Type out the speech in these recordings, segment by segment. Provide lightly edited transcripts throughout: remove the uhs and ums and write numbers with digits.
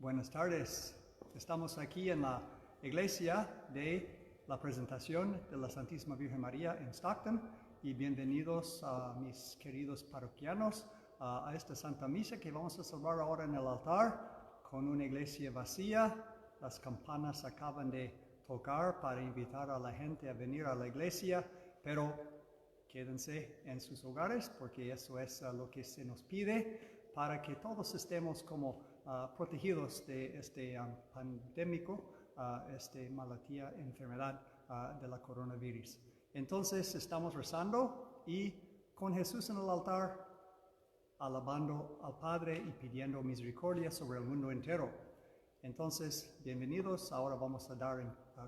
Buenas tardes. Estamos aquí en la iglesia de la presentación de la Santísima Virgen María en Stockton y bienvenidos a mis queridos parroquianos a esta Santa Misa que vamos a celebrar ahora en el altar con una iglesia vacía. Las campanas acaban de tocar para invitar a la gente a venir a la iglesia, pero quédense en sus hogares porque eso es lo que se nos pide para que todos estemos como protegidos de este pandémico, malatía, enfermedad de la coronavirus. Entonces estamos rezando y con Jesús en el altar, alabando al Padre y pidiendo misericordia sobre el mundo entero. Entonces, bienvenidos. Ahora vamos a dar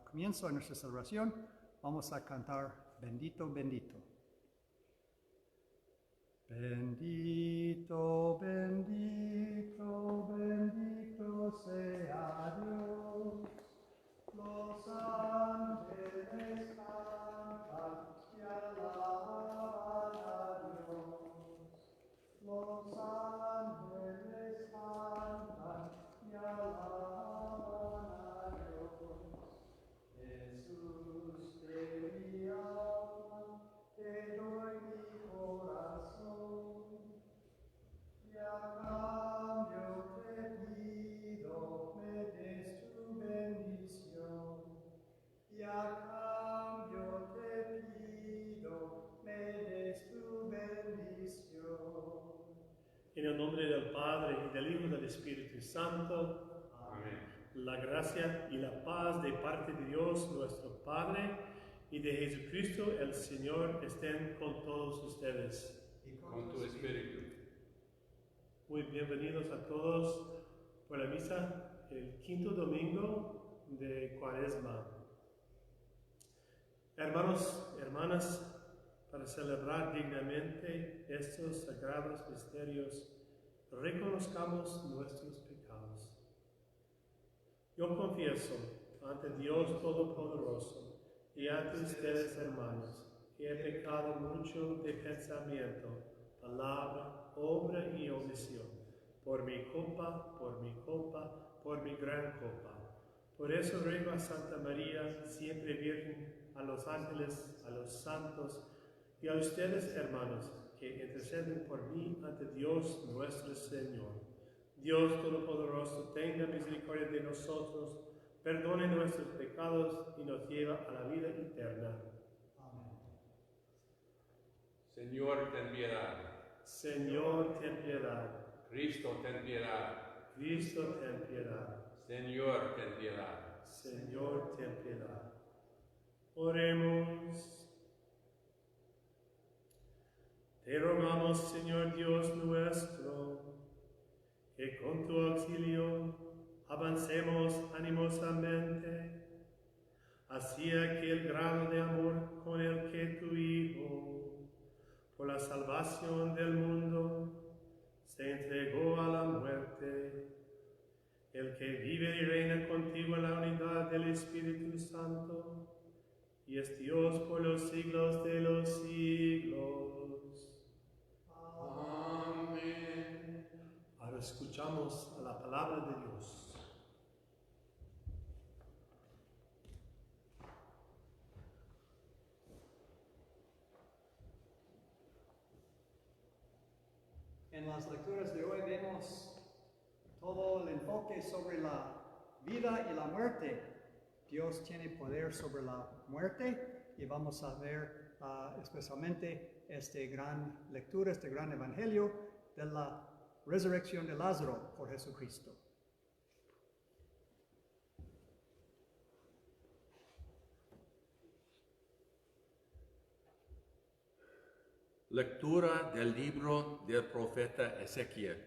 comienzo a nuestra celebración. Vamos a cantar Bendito, bendito. Bendito, bendito, bendito sea Dios. Los ángeles cantan y alaban a Dios. Los ángeles cantan y alaban a Dios. Jesús, de mi alma, te doy mi corazón, y a cambio te pido me des tu bendición, y a cambio te pido me des tu bendición. En el nombre del Padre, y del Hijo y del Espíritu Santo. Amén. La gracia y la paz de parte de Dios nuestro Padre y de Jesucristo el Señor estén con todos ustedes. Y Con tu espíritu. Muy bienvenidos a todos por la misa el quinto domingo de Cuaresma. Hermanos, hermanas, para celebrar dignamente estos sagrados misterios, reconozcamos nuestros pecados. Yo confieso ante Dios Todopoderoso y ante ustedes, hermanos, que he pecado mucho de pensamiento, palabra, obra y omisión, por mi culpa, por mi gran culpa. Por eso ruego a Santa María, siempre Virgen, a los ángeles, a los santos y a ustedes, hermanos, que interceden por mí ante Dios nuestro Señor. Dios Todopoderoso, tenga misericordia de nosotros, perdone nuestros pecados y nos lleva a la vida eterna. Amén. Señor, ten piedad. Señor, ten piedad. Cristo, ten piedad. Cristo, ten piedad. Señor, ten piedad. Señor, ten piedad. Oremos. Te rogamos, Señor Dios nuestro, que con tu auxilio avancemos animosamente hacia aquel grado de amor con el que tu Hijo, por la salvación del mundo, se entregó a la muerte, el que vive y reina contigo en la unidad del Espíritu Santo, y es Dios por los siglos de los siglos. Amén. Ahora escuchamos a la palabra de Dios. En las lecturas de hoy vemos todo el enfoque sobre la vida y la muerte. Dios tiene poder sobre la muerte y vamos a ver especialmente esta gran lectura, este gran evangelio de la resurrección de Lázaro por Jesucristo. Lectura del libro del profeta Ezequiel.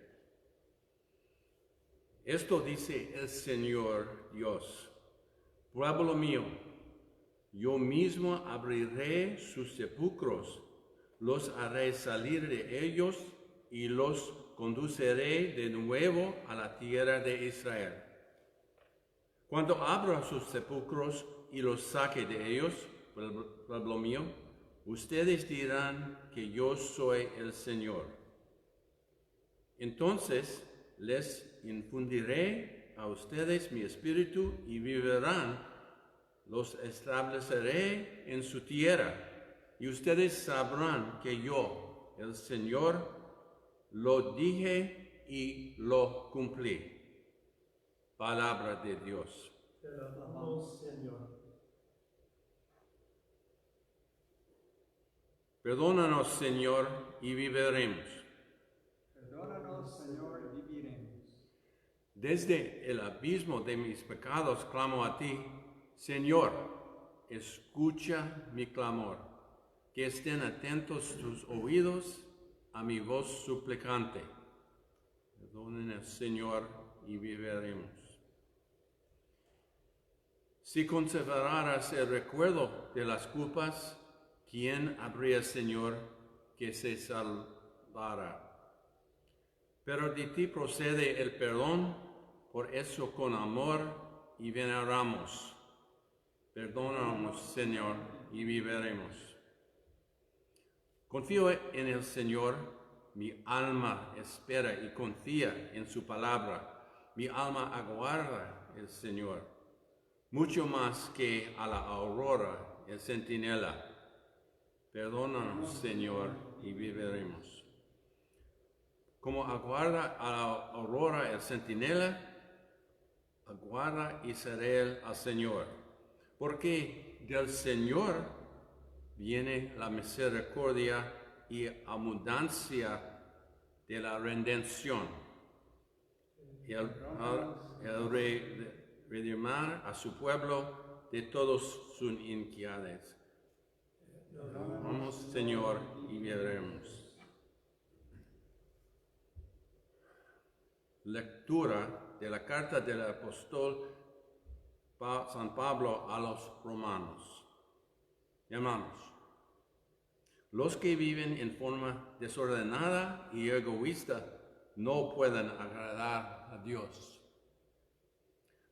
Esto dice el Señor Dios: pueblo mío, yo mismo abriré sus sepulcros, los haré salir de ellos y los conduciré de nuevo a la tierra de Israel. Cuando abra sus sepulcros y los saque de ellos, pueblo mío, ustedes dirán que yo soy el Señor. Entonces les infundiré a ustedes mi espíritu y vivirán, los estableceré en su tierra, y ustedes sabrán que yo, el Señor, lo dije y lo cumplí. Palabra de Dios. Te alabamos, Señor. Perdónanos, Señor, y viviremos. Perdónanos, Señor, y viviremos. Desde el abismo de mis pecados clamo a ti, Señor, escucha mi clamor, que estén atentos tus oídos a mi voz suplicante. Perdónenos, Señor, y viviremos. Si consideraras el recuerdo de las culpas, ¿quién habría, Señor, que se salvara? Pero de ti procede el perdón, por eso con amor y veneramos. Perdónanos, Señor, y viviremos. Confío en el Señor, mi alma espera y confía en su palabra. Mi alma aguarda el Señor, mucho más que a la aurora el centinela. Perdónanos, Señor, y viviremos. Como aguarda a la aurora el centinela, aguarda Israel al Señor, porque del Señor viene la misericordia y abundancia de la redención. El redimir a su pueblo de todos sus iniquidades. Vamos, Señor, y veremos. Lectura de la carta del apóstol San Pablo a los romanos. Hermanos, los que viven en forma desordenada y egoísta no pueden agradar a Dios.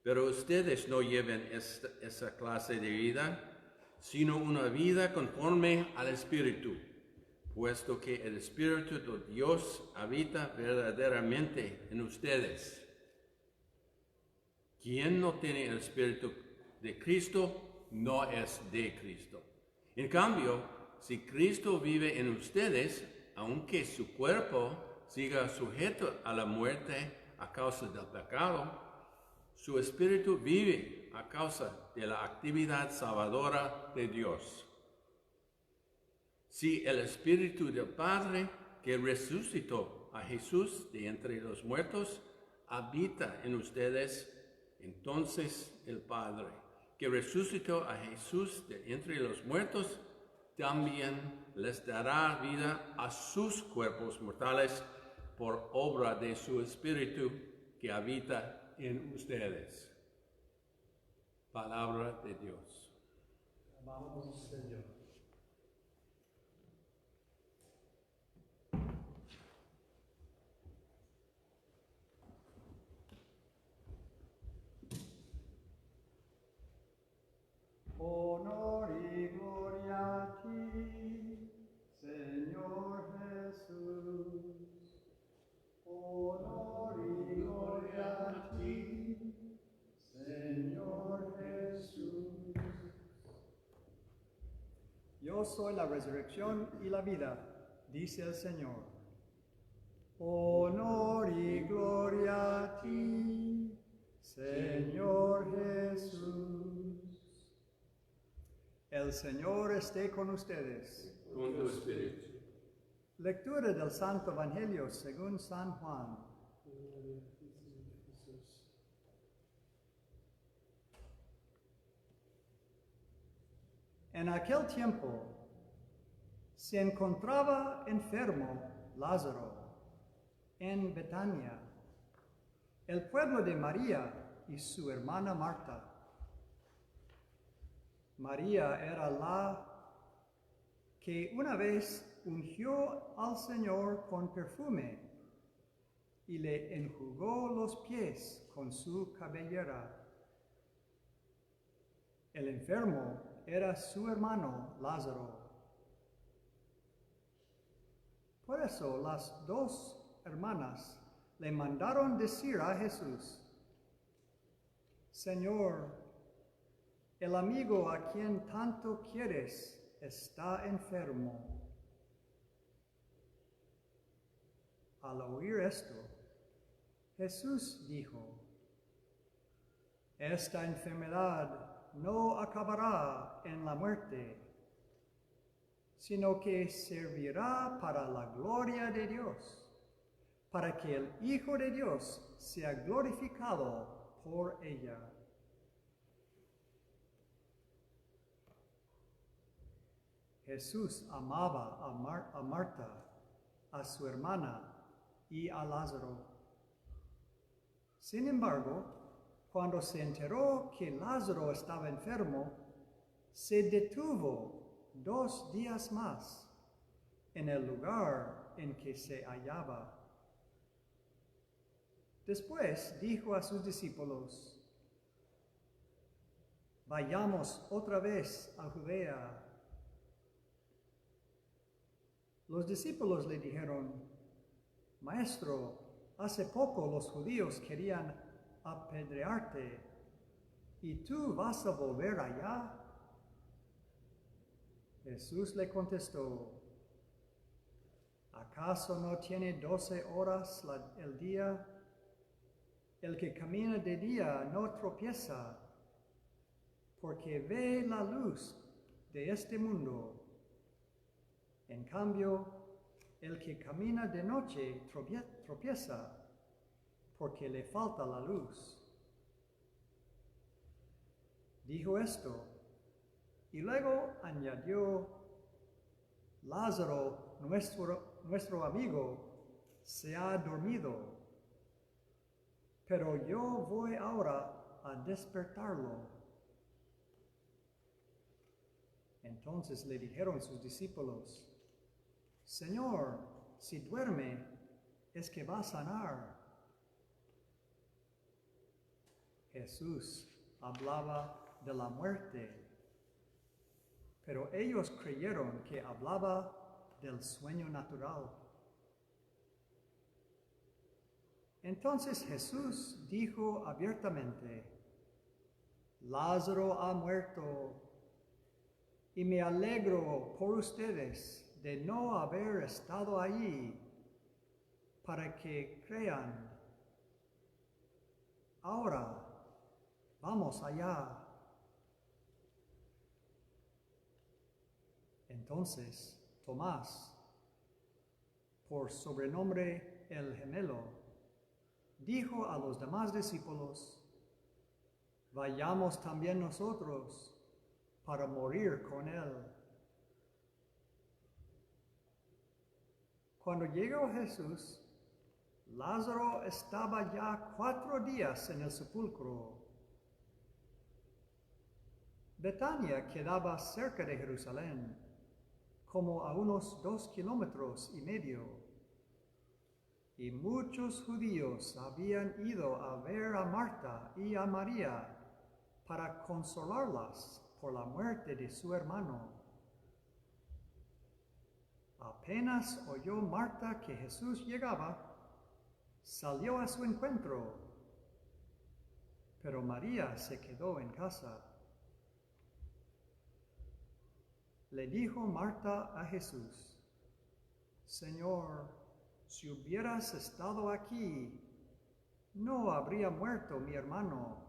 Pero ustedes no lleven esa clase de vida, sino una vida conforme al Espíritu, puesto que el Espíritu de Dios habita verdaderamente en ustedes. Quien no tiene el Espíritu de Cristo no es de Cristo. En cambio, si Cristo vive en ustedes, aunque su cuerpo siga sujeto a la muerte a causa del pecado, su espíritu vive a causa de la actividad salvadora de Dios. Si el Espíritu del Padre que resucitó a Jesús de entre los muertos habita en ustedes, entonces el Padre que resucitó a Jesús de entre los muertos también les dará vida a sus cuerpos mortales por obra de su Espíritu que habita en ustedes. Palabra de Dios. Alabamos, Señor. Honor y gloria a ti, Señor Jesús. Honor y gloria a ti, Señor Jesús. Yo soy la resurrección y la vida, dice el Señor. Honor y gloria a ti, Señor Jesús. El Señor esté con ustedes. Con tu espíritu. Lectura del Santo Evangelio según San Juan. En aquel tiempo se encontraba enfermo Lázaro en Betania, el pueblo de María y su hermana Marta. María era la que una vez ungió al Señor con perfume y le enjugó los pies con su cabellera. El enfermo era su hermano Lázaro. Por eso las dos hermanas le mandaron decir a Jesús: Señor, el amigo a quien tanto quieres está enfermo. Al oír esto, Jesús dijo, esta enfermedad no acabará en la muerte, sino que servirá para la gloria de Dios, para que el Hijo de Dios sea glorificado por ella. Jesús amaba a Marta, a su hermana y a Lázaro. Sin embargo, cuando se enteró que Lázaro estaba enfermo, se detuvo 2 días más en el lugar en que se hallaba. Después dijo a sus discípulos, vayamos otra vez a Judea. Los discípulos le dijeron, Maestro, hace poco los judíos querían apedrearte, ¿y tú vas a volver allá? Jesús le contestó, ¿acaso no tiene 12 horas el día? El que camina de día no tropieza, porque ve la luz de este mundo. En cambio, el que camina de noche tropieza, porque le falta la luz. Dijo esto, y luego añadió, Lázaro, nuestro amigo, se ha dormido, pero yo voy ahora a despertarlo. Entonces le dijeron sus discípulos, Señor, si duerme, es que va a sanar. Jesús hablaba de la muerte, pero ellos creyeron que hablaba del sueño natural. Entonces Jesús dijo abiertamente, Lázaro ha muerto, y me alegro por ustedes de no haber estado allí para que crean. Ahora, vamos allá. Entonces, Tomás, por sobrenombre el gemelo, dijo a los demás discípulos, vayamos también nosotros para morir con él. Cuando llegó Jesús, Lázaro estaba ya 4 días en el sepulcro. Betania quedaba cerca de Jerusalén, como a unos 2,5 kilómetros, y muchos judíos habían ido a ver a Marta y a María para consolarlas por la muerte de su hermano. Apenas oyó Marta que Jesús llegaba, salió a su encuentro, pero María se quedó en casa. Le dijo Marta a Jesús, Señor, si hubieras estado aquí, no habría muerto mi hermano.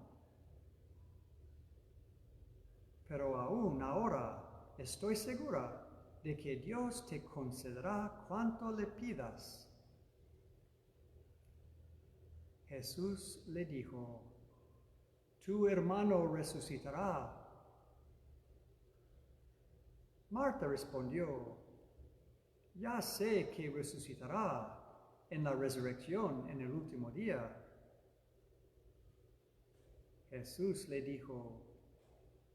Pero aún ahora estoy segura de que Dios te concederá cuanto le pidas. Jesús le dijo, tu hermano resucitará. Marta respondió, ya sé que resucitará en la resurrección en el último día. Jesús le dijo,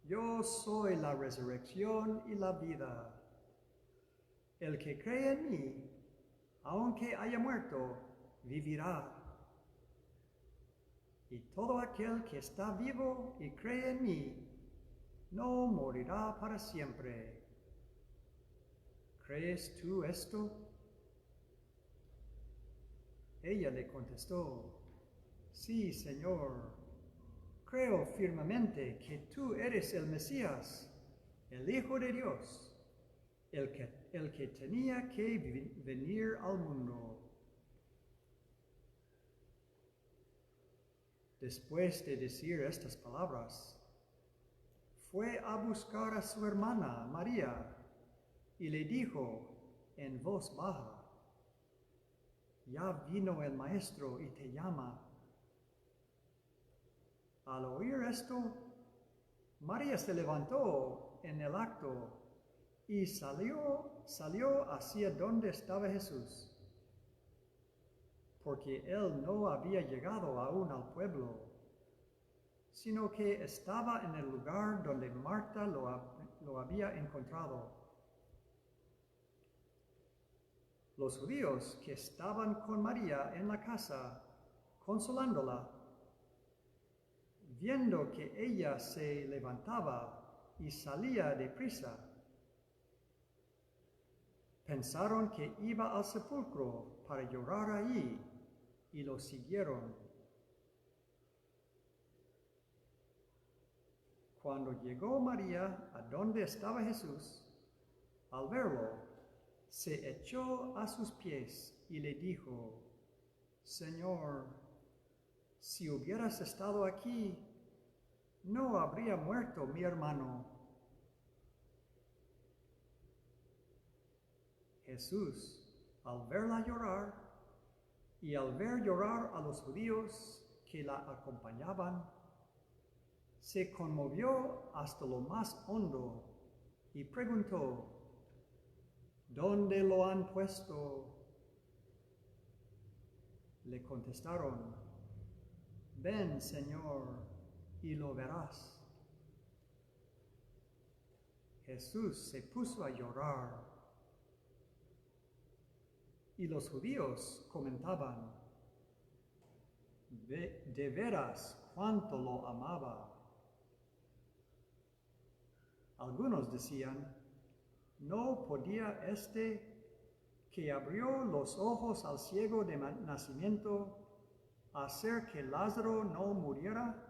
yo soy la resurrección y la vida. El que cree en mí, aunque haya muerto, vivirá. Y todo aquel que está vivo y cree en mí, no morirá para siempre. ¿Crees tú esto? Ella le contestó, sí, Señor, creo firmemente que tú eres el Mesías, el Hijo de Dios, el que tenía que venir al mundo. Después de decir estas palabras, fue a buscar a su hermana María y le dijo en voz baja: ya vino el Maestro y te llama. Al oír esto, María se levantó en el acto y salió hacia donde estaba Jesús, porque él no había llegado aún al pueblo, sino que estaba en el lugar donde Marta lo había encontrado. Los judíos que estaban con María en la casa, consolándola, viendo que ella se levantaba y salía deprisa, pensaron que iba al sepulcro para llorar allí y lo siguieron. Cuando llegó María a donde estaba Jesús, al verlo, se echó a sus pies y le dijo: Señor, si hubieras estado aquí, no habría muerto mi hermano. Jesús, al verla llorar y al ver llorar a los judíos que la acompañaban, se conmovió hasta lo más hondo y preguntó: ¿dónde lo han puesto? Le contestaron: ven, Señor, y lo verás. Jesús se puso a llorar. Y los judíos comentaban: de veras cuánto lo amaba. Algunos decían: ¿no podía este que abrió los ojos al ciego de nacimiento hacer que Lázaro no muriera?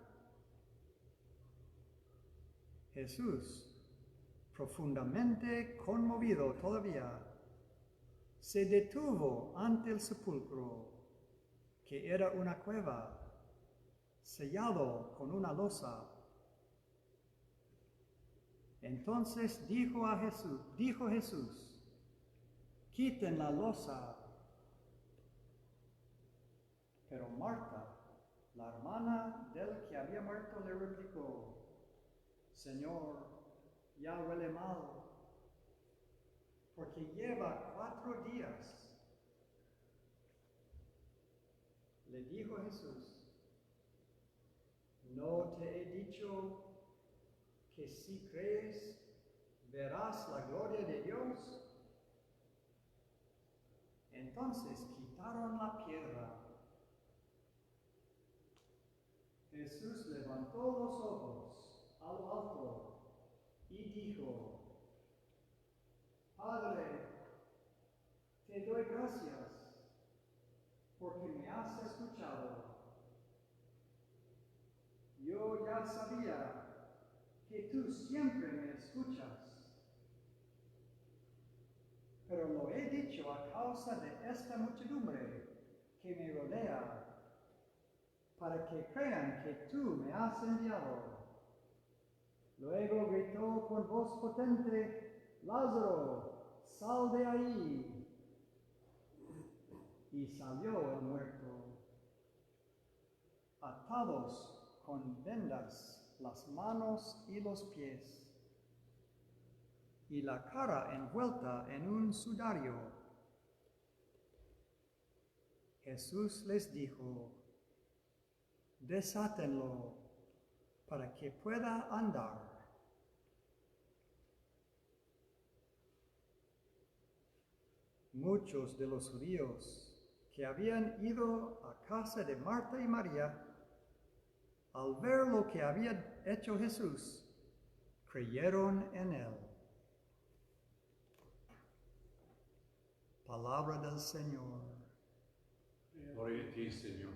Jesús, profundamente conmovido todavía, se detuvo ante el sepulcro, que era una cueva, sellado con una losa. Entonces dijo Jesús: quiten la losa. Pero Marta, la hermana del que había muerto, le replicó: Señor, ya huele mal, porque lleva 4 días. Le dijo Jesús: ¿no te he dicho que si crees, verás la gloria de Dios? Entonces quitaron la piedra. Jesús levantó los ojos a lo alto y dijo: Padre, te doy gracias porque me has escuchado. Yo ya sabía que tú siempre me escuchas, pero lo he dicho a causa de esta muchedumbre que me rodea, para que crean que tú me has enviado. Luego gritó con voz potente: Lázaro, sal de ahí. Y salió el muerto, atados con vendas las manos y los pies, y la cara envuelta en un sudario. Jesús les dijo: desátenlo para que pueda andar. Muchos de los judíos que habían ido a casa de Marta y María, al ver lo que había hecho Jesús, creyeron en él. Palabra del Señor. Gloria a ti, Señor.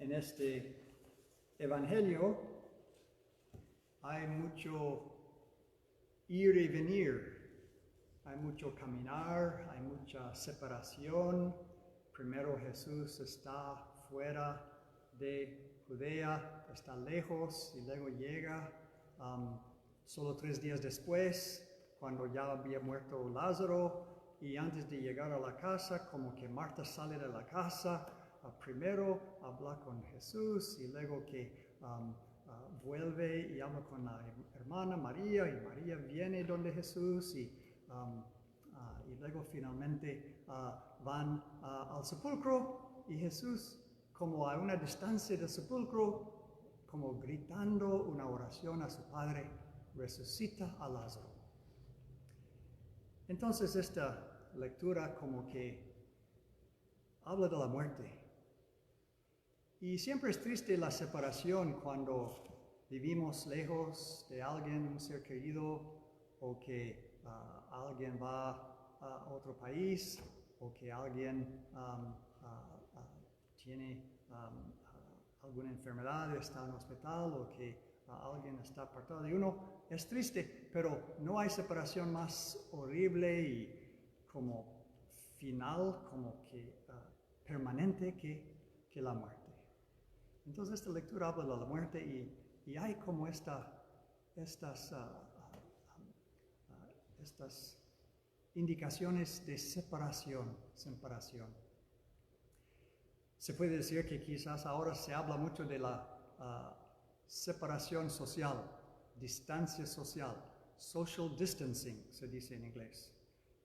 en este evangelio hay mucho ir y venir, hay mucho caminar, hay mucha separación. Primero Jesús está fuera de Judea, está lejos y luego llega solo 3 días después, cuando ya había muerto Lázaro, y antes de llegar a la casa, como que Marta sale de la casa, primero habla con Jesús y luego que vuelve y habla con la hermana María, y María viene donde Jesús y luego finalmente van al sepulcro, y Jesús, como a una distancia del sepulcro, como gritando una oración a su Padre, resucita a Lázaro. Entonces esta lectura como que habla de la muerte. Y siempre es triste la separación cuando vivimos lejos de alguien, un ser querido, o que alguien va a otro país, o que alguien tiene alguna enfermedad, está en el hospital, o que alguien está apartado de uno. Es triste, pero no hay separación más horrible y como final, como que permanente que la muerte. Entonces esta lectura habla de la muerte y hay como estas indicaciones de separación. Se puede decir que quizás ahora se habla mucho de la separación social, distancia social, social distancing, se dice en inglés.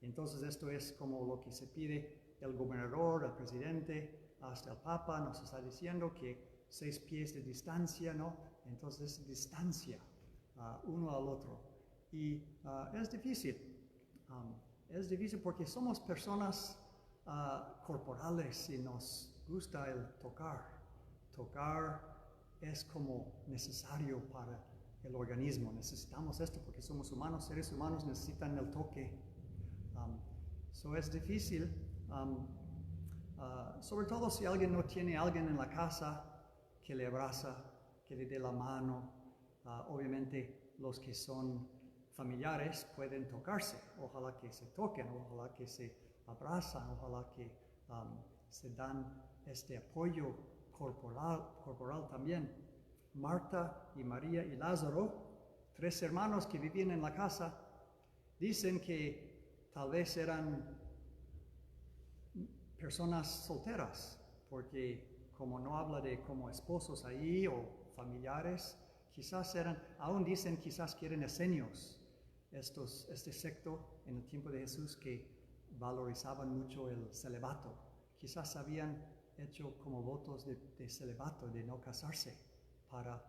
Entonces esto es como lo que se pide el gobernador, el presidente, hasta el Papa nos está diciendo que 6 pies de distancia, ¿no? Entonces distancia uno al otro. Y es difícil porque somos personas corporales y nos gusta el tocar. Tocar es como necesario para el organismo. Necesitamos esto porque somos humanos, seres humanos necesitan el toque. Es difícil, sobre todo si alguien no tiene a alguien en la casa que le abraza, que le dé la mano. Obviamente los que son familiares pueden tocarse, ojalá que se toquen, ojalá que se abrazan, ojalá que se dan este apoyo corporal también. Marta y María y Lázaro, 3 hermanos que vivían en la casa, dicen que tal vez eran personas solteras, porque como no habla de como esposos ahí o familiares, quizás aún dicen quizás que eran esenios, este secto en el tiempo de Jesús que valorizaban mucho el celibato. Quizás habían hecho como votos de celibato, de no casarse para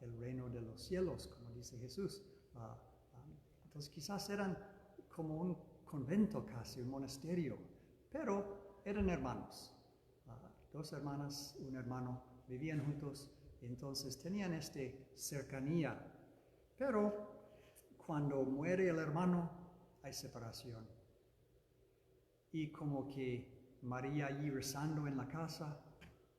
el reino de los cielos, como dice Jesús. Entonces quizás eran como un convento casi, un monasterio, pero eran hermanos. 2 hermanas, un hermano, vivían juntos, entonces tenían esta cercanía. Pero cuando muere el hermano, hay separación. Y como que María allí rezando en la casa,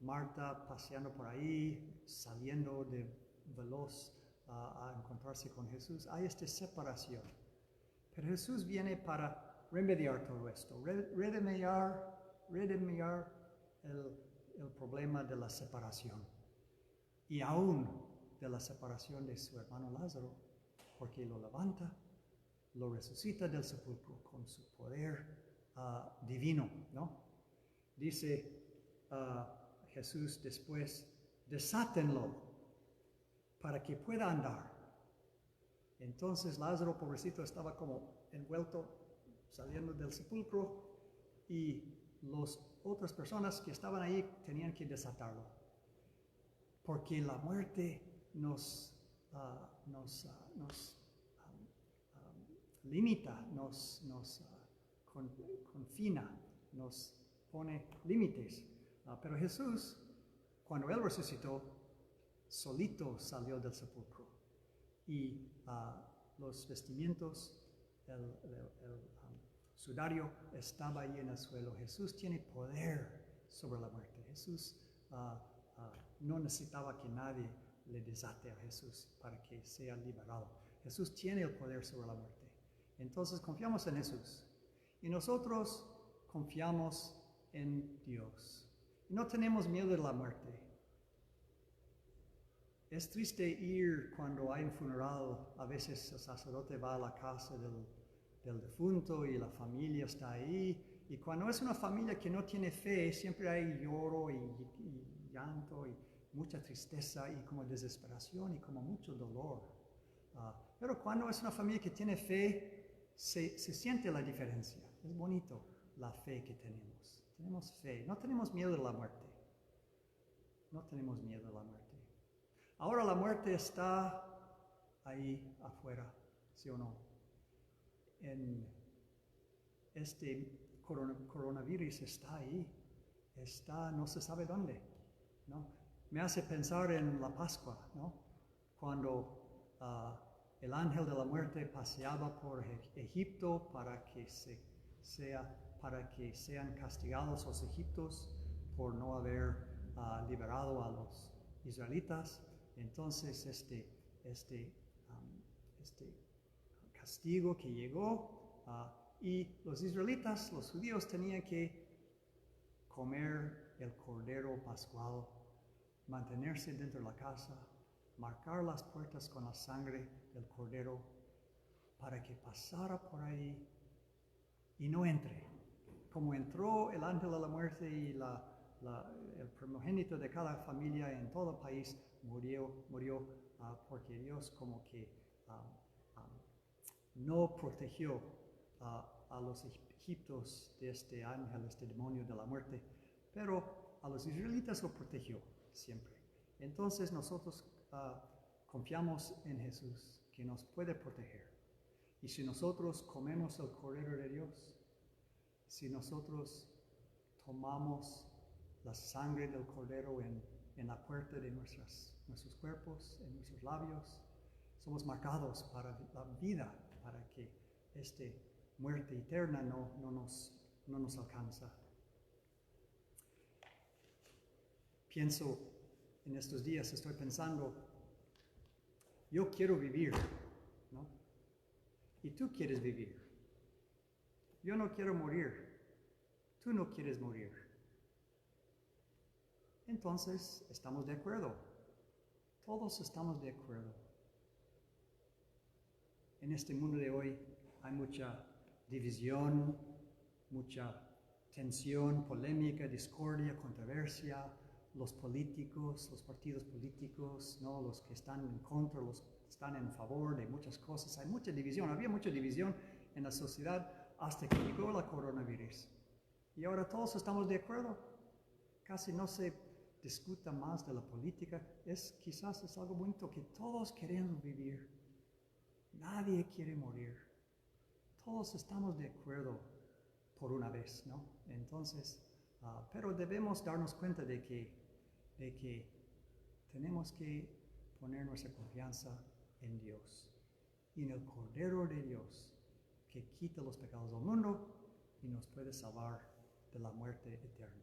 Marta paseando por ahí, saliendo de veloz a encontrarse con Jesús, hay esta separación. Pero Jesús viene para remediar todo esto, redimiar el problema de la separación. Y aún de la separación de su hermano Lázaro, porque lo levanta, lo resucita del sepulcro con su poder divino, ¿no? Dice Jesús después, desátenlo para que pueda andar. Entonces Lázaro, pobrecito, estaba como envuelto saliendo del sepulcro y las otras personas que estaban ahí tenían que desatarlo. Porque la muerte nos limita, nos confina, nos pone límites. Pero Jesús, cuando Él resucitó, solito salió del sepulcro. Y los vestimientos, el sudario estaba ahí en el suelo. Jesús tiene poder sobre la muerte. Jesús no necesitaba que nadie le desate a Jesús para que sea liberado. Jesús tiene el poder sobre la muerte. Entonces confiamos en Jesús. Y nosotros confiamos en Dios. Y no tenemos miedo de la muerte. Es triste ir cuando hay un funeral. A veces el sacerdote va a la casa del difunto y la familia está ahí. Y cuando es una familia que no tiene fe, siempre hay lloro y llanto y mucha tristeza y como desesperación y como mucho dolor. Pero cuando es una familia que tiene fe, se siente la diferencia. Es bonito la fe que tenemos. Tenemos fe. No tenemos miedo de la muerte. No tenemos miedo de la muerte. Ahora la muerte está ahí afuera, ¿sí o no? En este coronavirus está ahí. Está, no se sabe dónde, ¿no? Me hace pensar en la Pascua, ¿no? Cuando el ángel de la muerte paseaba por Egipto para que sean castigados los egipcios por no haber liberado a los israelitas. Entonces este castigo que llegó y los israelitas, los judíos, tenían que comer el cordero pascual, mantenerse dentro de la casa, marcar las puertas con la sangre del cordero para que pasara por ahí y no entre. Como entró el ángel de la muerte y el primogénito de cada familia en todo el país murió porque Dios como que no protegió a los egipcios de este ángel, este demonio de la muerte, pero a los israelitas lo protegió siempre. Entonces nosotros confiamos en Jesús, que nos puede proteger. Y si nosotros comemos el Cordero de Dios, si nosotros tomamos la sangre del Cordero en la puerta de nuestros cuerpos, en nuestros labios, somos marcados para la vida, para que esta muerte eterna no nos alcanza. Pienso en estos días, estoy pensando, yo quiero vivir, ¿no? Y tú quieres vivir. Yo no quiero morir. Tú no quieres morir. Entonces, estamos de acuerdo. Todos estamos de acuerdo. En este mundo de hoy hay mucha división, mucha tensión, polémica, discordia, controversia. Los políticos, los partidos políticos, ¿no? Los que están en contra, los que están en favor de muchas cosas. Hay mucha división. Había mucha división en la sociedad hasta que llegó la coronavirus. Y ahora todos estamos de acuerdo. Casi no se discuta más de la política. Quizás es algo bonito que todos queremos vivir. Nadie quiere morir. Todos estamos de acuerdo por una vez, ¿no? Entonces, pero debemos darnos cuenta de que tenemos que poner nuestra confianza en Dios y en el Cordero de Dios que quita los pecados del mundo y nos puede salvar de la muerte eterna.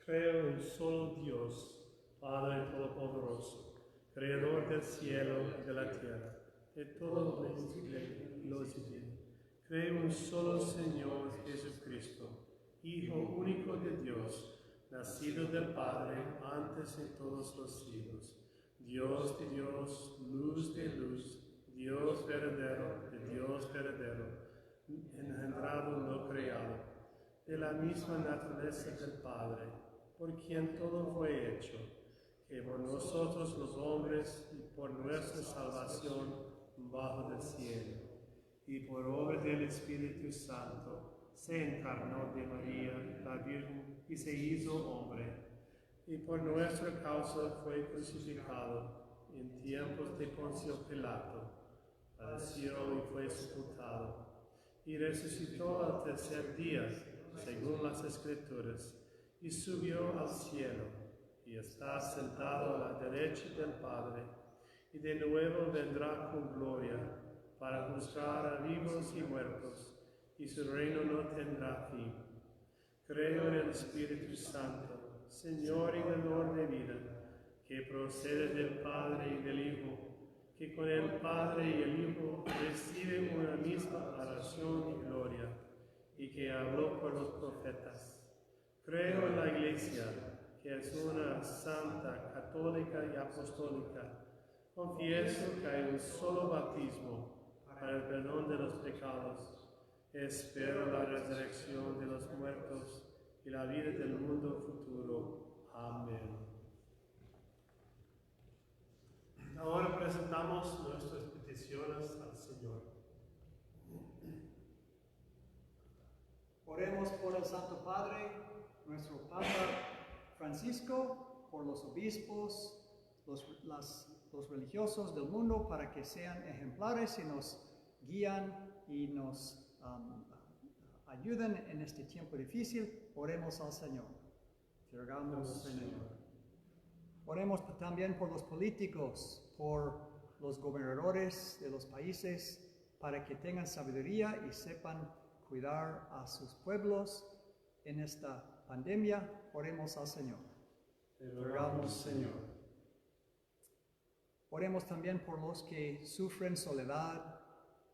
Creo en solo Dios, Padre Todopoderoso, Creador del cielo y de la tierra, de todo lo visible. Creo en solo Señor Jesucristo, Hijo único de Dios, nacido del Padre antes de todos los siglos, Dios de Dios, luz de luz, Dios verdadero de Dios verdadero, engendrado no creado, de la misma naturaleza del Padre, por quien todo fue hecho, que por nosotros los hombres y por nuestra salvación bajo del cielo, y por obra del Espíritu Santo, se encarnó de María, la Virgen, y se hizo hombre, y por nuestra causa fue crucificado en tiempos de Poncio Pilato, padeció y fue sepultado, y resucitó al tercer día, según las Escrituras, y subió al cielo, y está sentado a la derecha del Padre, y de nuevo vendrá con gloria, para juzgar a vivos y muertos, y su reino no tendrá fin. Creo en el Espíritu Santo, Señor y dador de vida, que procede del Padre y del Hijo, que con el Padre y el Hijo recibe una misma oración y gloria, y que habló por los profetas. Creo en la Iglesia, que es una santa, católica y apostólica. Confieso que hay un solo bautismo para el perdón de los pecados. Espero la resurrección de los muertos y la vida del mundo futuro. Amén. Ahora presentamos nuestras peticiones al Señor. Oremos por el Santo Padre, nuestro Papa Francisco, por los obispos, los religiosos del mundo, para que sean ejemplares y nos guían y nos ayuden en este tiempo difícil. Oremos al Señor. Te rogamos, Señor. Oremos también por los políticos, por los gobernadores de los países, para que tengan sabiduría y sepan cuidar a sus pueblos en esta pandemia. Oremos al Señor. Te rogamos, Señor. Oremos también por los que sufren soledad,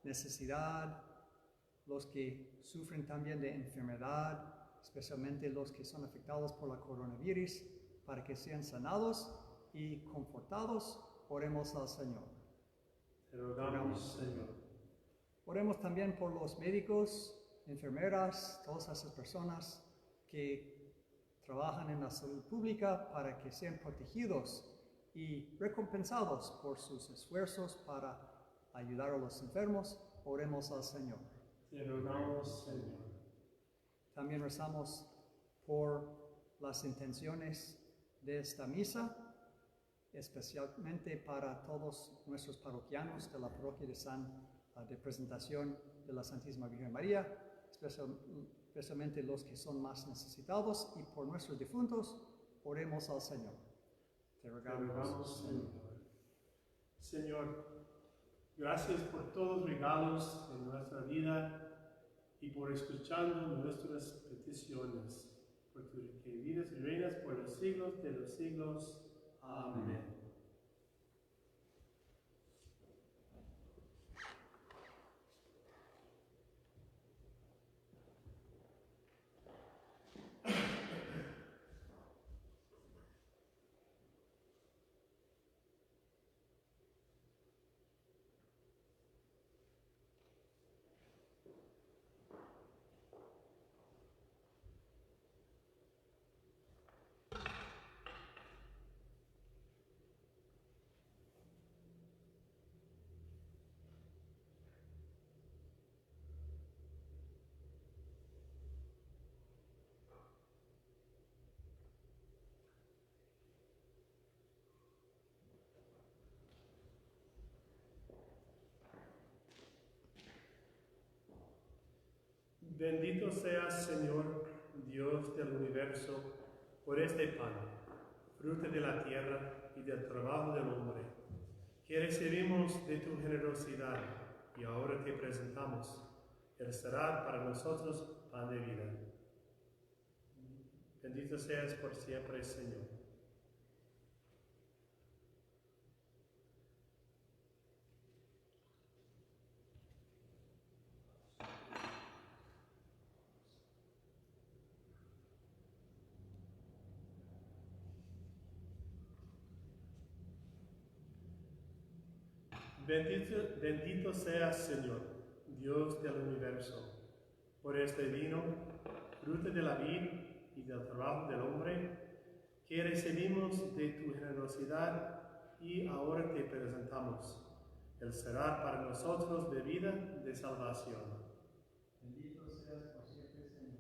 necesidad, los que sufren también de enfermedad, especialmente los que son afectados por la coronavirus, para que sean sanados y confortados. Oremos al Señor. Te rogamos, Señor. Oremos también por los médicos, enfermeras, todas esas personas que trabajan en la salud pública, para que sean protegidos y recompensados por sus esfuerzos para ayudar a los enfermos. Oremos al Señor. Te rogamos, Señor. También rezamos por las intenciones de esta misa, especialmente para todos nuestros parroquianos de la parroquia de Presentación de la Santísima Virgen María, especialmente los que son más necesitados, y por nuestros difuntos. Oremos al Señor. Te rogamos, Señor. Señor, gracias por todos los regalos en nuestra vida y por escuchando nuestras peticiones, porque vives y reinas por los siglos de los siglos. Amén. Bendito seas, Señor, Dios del universo, por este pan, fruto de la tierra y del trabajo del hombre, que recibimos de tu generosidad y ahora te presentamos. Él será para nosotros pan de vida. Bendito seas por siempre, Señor. Bendito seas, Señor, Dios del universo, por este vino, fruto de la vid y del trabajo del hombre, que recibimos de tu generosidad y ahora te presentamos. Él será para nosotros bebida de salvación. Bendito seas por siempre, Señor.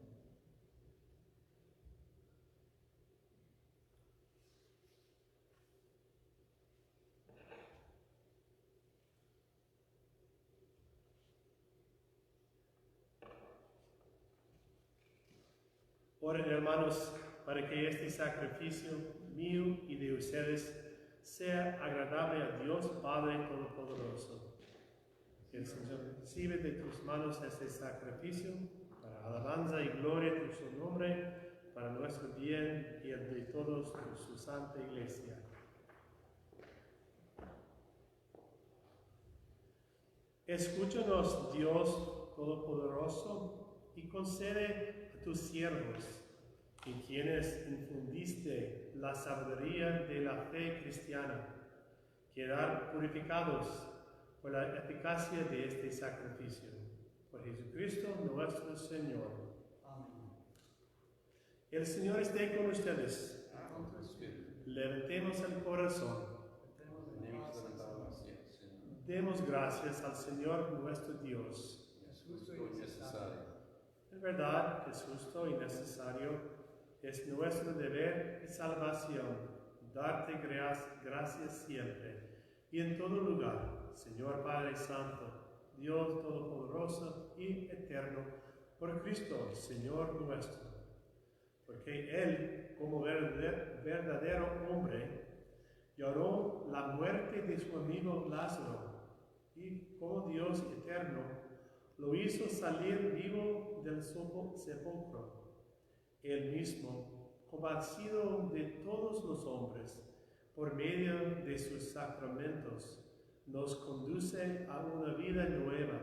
Oren, hermanos, para que este sacrificio mío y de ustedes sea agradable a Dios Padre Todopoderoso. Que el Señor recibe de tus manos este sacrificio para alabanza y gloria de su nombre, para nuestro bien y el de todos su santa iglesia. Escúchanos, Dios Todopoderoso, y concede a tus siervos, en quienes infundiste la sabiduría de la fe cristiana, quedar purificados por la eficacia de este sacrificio. Por Jesucristo nuestro Señor. Amén. El Señor esté con ustedes. Con tu espíritu. Levantemos el corazón. Venimos levantado hacia el Señor. Demos gracias al Señor nuestro Dios. Es justo Justo y necesario. Es verdad que es justo y necesario, es nuestro deber y salvación darte gracias siempre y en todo lugar, Señor Padre Santo, Dios Todopoderoso y Eterno, por Cristo, Señor nuestro. Porque Él, como verdadero hombre, lloró la muerte de su amigo Lázaro, y como Dios eterno, lo hizo salir vivo del sepulcro. Él mismo, compadecido de todos los hombres, por medio de sus sacramentos, nos conduce a una vida nueva.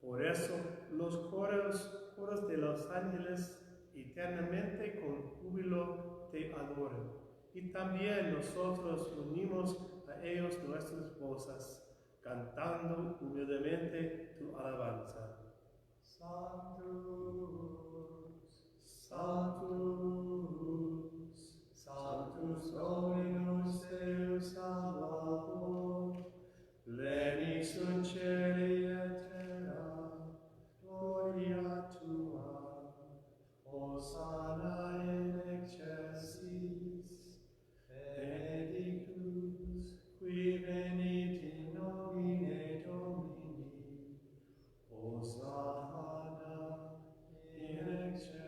Por eso los coros de los ángeles eternamente con júbilo te adoran. Y también nosotros unimos a ellos nuestras voces, cantando humildemente tu alabanza. Sanctus, Sanctus Dominus Deus Salvator, pleni sunt celi et terra, gloria tua, Hosanna in excelsis, benedictus, qui venit in nomine Domini, Hosanna in excelsis.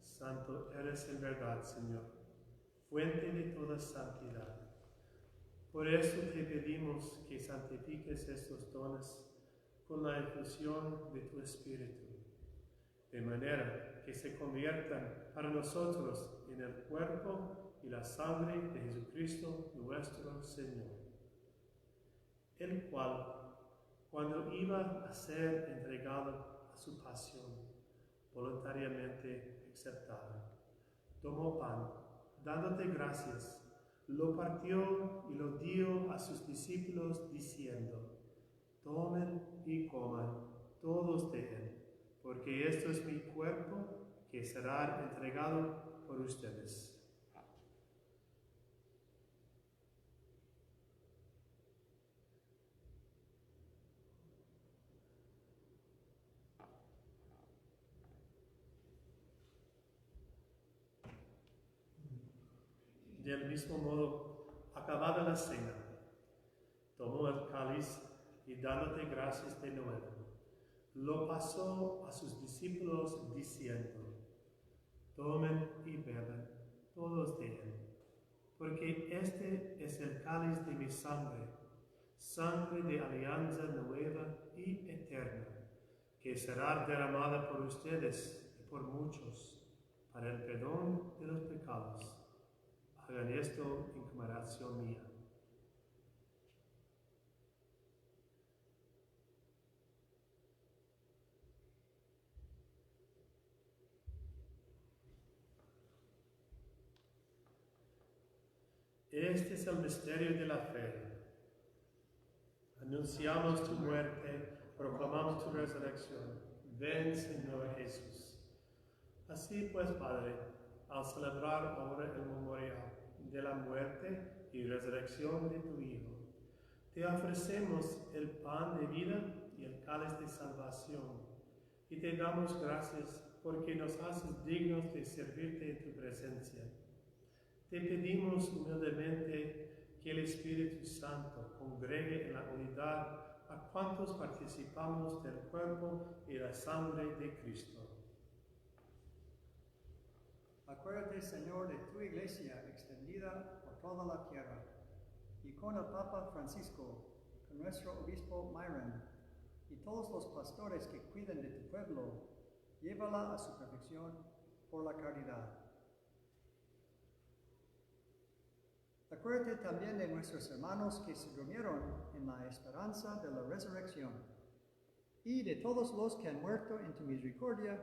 Santo eres en verdad, Señor, fuente de toda santidad. Por eso te pedimos que santifiques estos dones con la infusión de tu Espíritu, de manera que se conviertan para nosotros en el cuerpo y la sangre de Jesucristo nuestro Señor, el cual, cuando iba a ser entregado a su pasión, voluntariamente aceptada, tomó pan, dándote gracias, lo partió y lo dio a sus discípulos diciendo: tomen y coman todos de él, porque esto es mi cuerpo que será entregado por ustedes. Del mismo modo, acabada la cena, tomó el cáliz y dándote gracias de nuevo, lo pasó a sus discípulos diciendo: tomen y beban todos de él, porque este es el cáliz de mi sangre, sangre de alianza nueva y eterna, que será derramada por ustedes y por muchos para el perdón de los pecados. Hagan esto en conmemoración mía. Este es el misterio de la fe. Anunciamos tu muerte, proclamamos tu resurrección. Ven, Señor Jesús. Así pues, Padre, al celebrar ahora el memorial de la muerte y resurrección de tu Hijo, te ofrecemos el pan de vida y el cáliz de salvación, y te damos gracias porque nos haces dignos de servirte en tu presencia. Te pedimos humildemente que el Espíritu Santo congregue en la unidad a cuantos participamos del cuerpo y la sangre de Cristo. Acuérdate, Señor, de tu iglesia extendida por toda la tierra, y con el Papa Francisco, con nuestro obispo Myron, y todos los pastores que cuiden de tu pueblo, llévala a su perfección por la caridad. Acuérdate también de nuestros hermanos que se durmieron en la esperanza de la resurrección, y de todos los que han muerto en tu misericordia.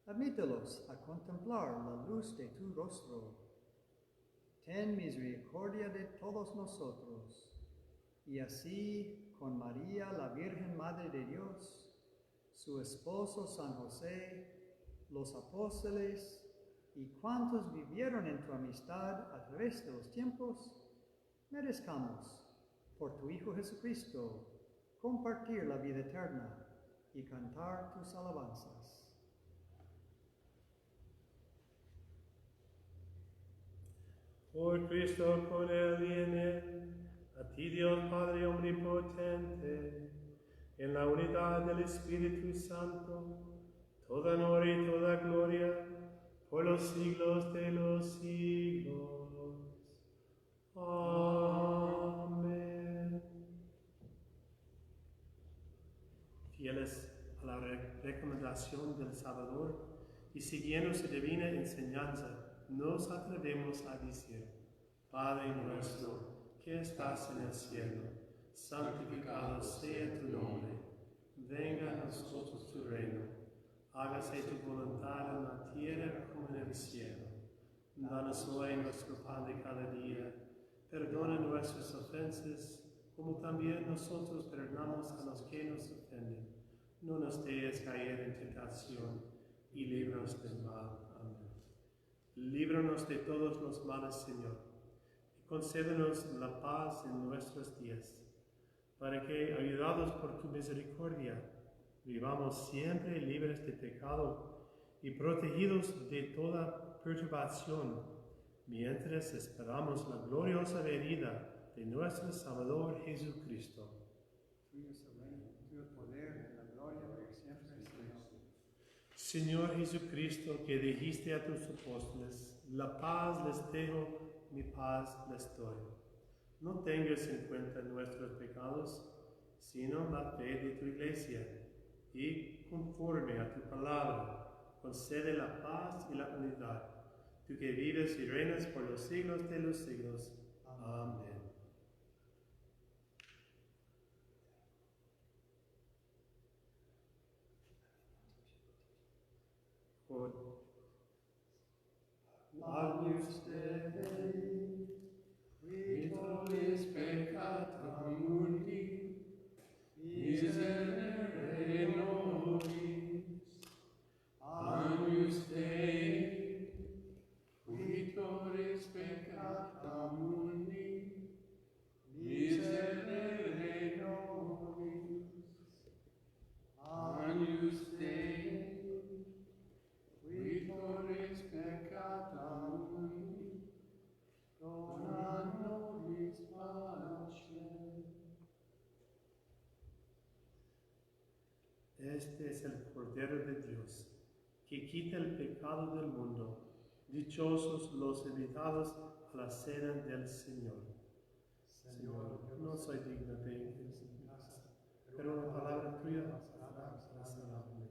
Admítelos a contemplar la luz de tu rostro. Ten misericordia de todos nosotros, y así con María, la Virgen Madre de Dios, su esposo San José, los apóstoles y cuantos vivieron en tu amistad a través de los tiempos, merezcamos, por tu Hijo Jesucristo, compartir la vida eterna y cantar tus alabanzas. Por Cristo, con Él y en Él, a ti Dios Padre Omnipotente, en la unidad del Espíritu Santo, toda honor y toda gloria, por los siglos de los siglos. Amén. Fieles a la recomendación del Salvador y siguiendo su divina enseñanza, nos atrevemos a decir: Padre nuestro, que estás en el cielo, santificado sea tu nombre. Venga a nosotros tu reino. Hágase tu voluntad en la tierra como en el cielo. Danos hoy nuestro pan de cada día. Perdona nuestras ofensas, como también nosotros perdonamos a los que nos ofenden. No nos dejes caer en tentación, y líbranos del mal. Amén. Líbranos de todos los males, Señor, y concédenos la paz en nuestros días, para que, ayudados por tu misericordia, vivamos siempre libres de pecado y protegidos de toda perturbación, mientras esperamos la gloriosa venida de nuestro Salvador Jesucristo. Tuyo es el reino, tuyo el poder y la gloria por siempre, Señor. Señor Jesucristo, que dijiste a tus apóstoles: la paz les dejo, mi paz les doy. No tengas en cuenta nuestros pecados, sino la fe de tu iglesia, y conforme a tu palabra, concede la paz y la unidad, tú que vives y reinas por los siglos de los siglos. Amén. Agnus Dei, qui tollis peccata mundi, miserere nobis. Agnus Dei, qui tollis peccata mundi, miserere nobis. Agnus Dei, qui tollis peccata mundi, dona nobis pacem. Este es el Cordero de Dios, que quita el pecado del mundo. Dichosos los invitados a la cena del Señor. Señor, no soy digno de entrar en tu casa, pero una palabra tuya bastará para salvarme.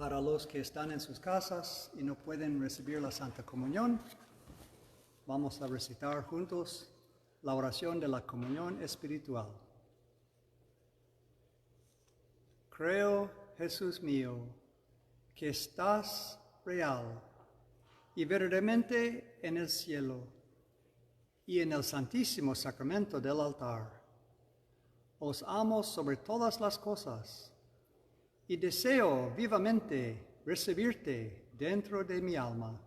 Para los que están en sus casas y no pueden recibir la Santa Comunión, vamos a recitar juntos la oración de la comunión espiritual. Creo, Jesús mío, que estás real y verdaderamente en el cielo y en el santísimo sacramento del altar. Os amo sobre todas las cosas y deseo vivamente recibirte dentro de mi alma,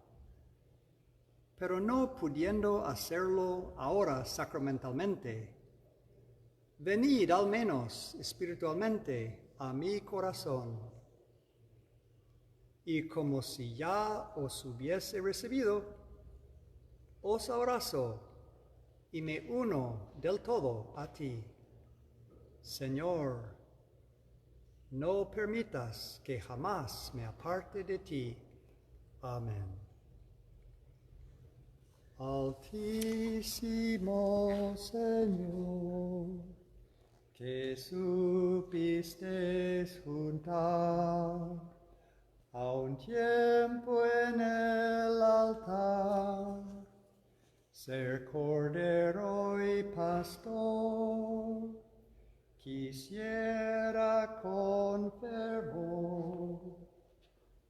pero no pudiendo hacerlo ahora sacramentalmente. Venid al menos espiritualmente a mi corazón, y como si ya os hubiese recibido, os abrazo y me uno del todo a ti. Señor, no permitas que jamás me aparte de ti. Amén. Altísimo Señor, que supiste juntar a un tiempo en el altar, ser cordero y pastor, quisiera con fervor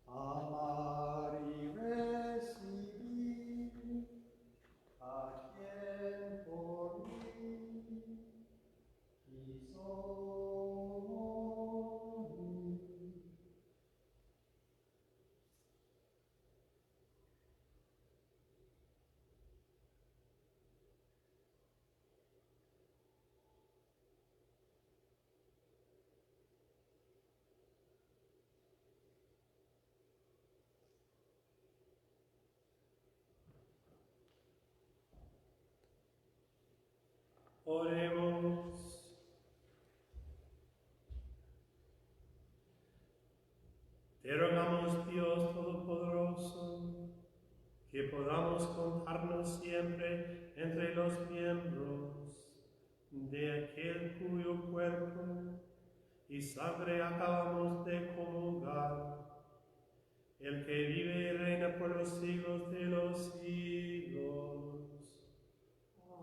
amar y recibir a quien por mí quiso morir. Oremos. Te rogamos, Dios Todopoderoso, que podamos contarnos siempre entre los miembros de aquel cuyo cuerpo y sangre acabamos de comulgar, el que vive y reina por los siglos de los siglos.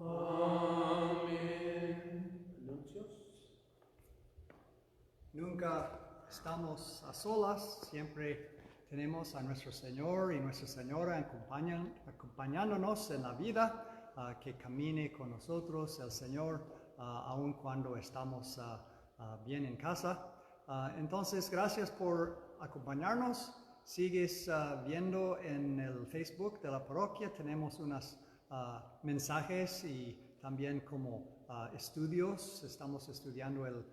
Amén. Anuncios. Nunca estamos a solas, siempre tenemos a nuestro Señor y Nuestra Señora acompañándonos en la vida, que camine con nosotros el Señor, aun cuando estamos bien en casa. Entonces, gracias por acompañarnos. Sigues viendo en el Facebook de la parroquia, tenemos unos mensajes y también como estudios. Estamos estudiando el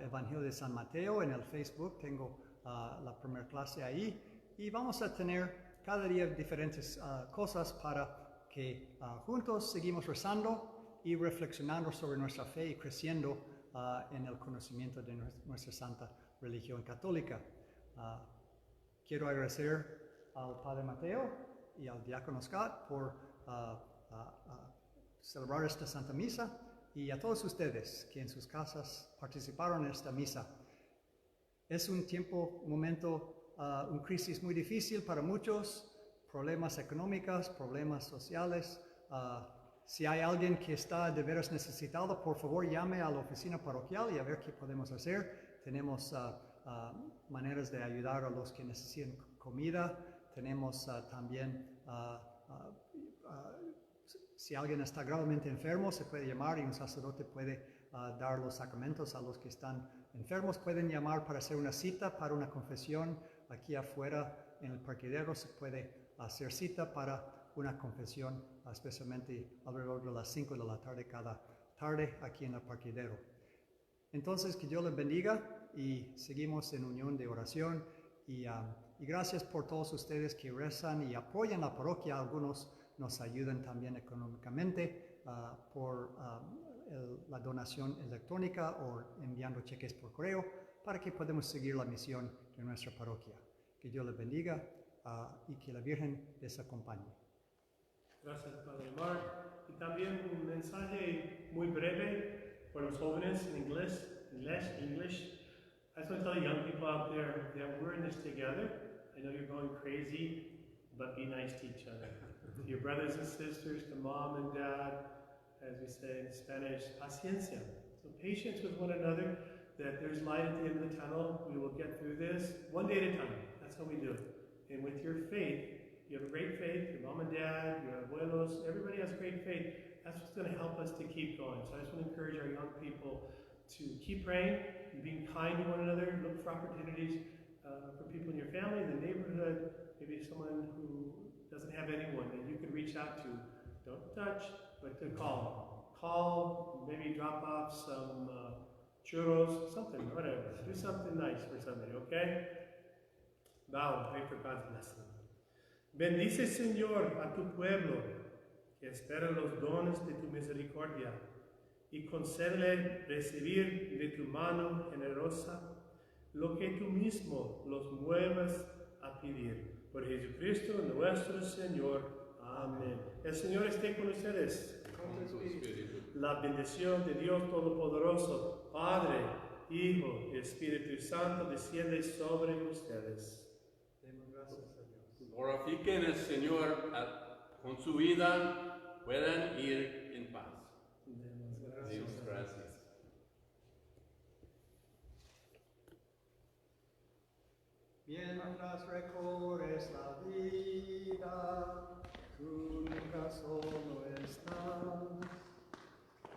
Evangelio de San Mateo en el Facebook, tengo la primera clase ahí, y vamos a tener cada día diferentes cosas para que juntos seguimos rezando y reflexionando sobre nuestra fe y creciendo en el conocimiento de nuestra santa religión católica. Quiero agradecer al Padre Mateo y al Diácono Scott por celebrar esta Santa Misa, y a todos ustedes que en sus casas participaron en esta misa. Es un momento, una crisis muy difícil para muchos, problemas económicos, problemas sociales. Si hay alguien que está de veras necesitado, por favor llame a la oficina parroquial y a ver qué podemos hacer. Tenemos maneras de ayudar a los que necesitan comida. Tenemos también si alguien está gravemente enfermo, se puede llamar y un sacerdote puede dar los sacramentos a los que están enfermos. Pueden llamar para hacer una cita para una confesión. Aquí afuera en el parqueadero se puede hacer cita para una confesión, especialmente alrededor de las 5 de la tarde cada tarde aquí en el parqueadero. Entonces, que Dios les bendiga y seguimos en unión de oración. Y gracias por todos ustedes que rezan y apoyan la parroquia. Algunos nos ayudan también económicamente por la donación electrónica o enviando cheques por correo para que podamos seguir la misión de nuestra parroquia. Que Dios les bendiga y que la Virgen les acompañe. Gracias, Padre Mark. Y también un mensaje muy breve para los jóvenes en inglés. I just want to tell the young people out there that we're in this together. I know you're going crazy, but be nice to each other. To your brothers and sisters, to mom and dad, as we say in Spanish, paciencia. So patience with one another, that there's light at the end of the tunnel. We will get through this one day at a time. That's how we do it. And with your faith, you have a great faith, your mom and dad, your abuelos, everybody has great faith. That's what's going to help us to keep going. So I just want to encourage our young people to keep praying, being kind to one another, look for opportunities for people in your family, in the neighborhood, maybe someone who doesn't have anyone that you could reach out to. Don't touch, but to call. Call, maybe drop off some churros, something, whatever. Do something nice for somebody, okay? Bow, pray for God's blessing. Bendice, Señor, a tu pueblo, que espera los dones de tu misericordia, y concédele recibir de tu mano generosa lo que tú mismo los muevas a pedir. Por Jesucristo nuestro Señor. Amén. El Señor esté con ustedes. Con tu espíritu. La bendición de Dios Todopoderoso, Padre, Hijo y Espíritu Santo, desciende sobre ustedes. Demos gracias a Dios. Glorifiquen al Señor con su vida, puedan ir en paz. Dios, gracias. Mientras recorres la vida, tú nunca solo estás.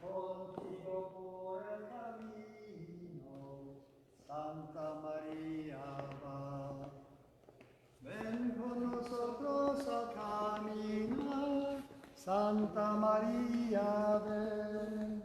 Contigo por el camino, Santa María va. Ven con nosotros a caminar, Santa María ven.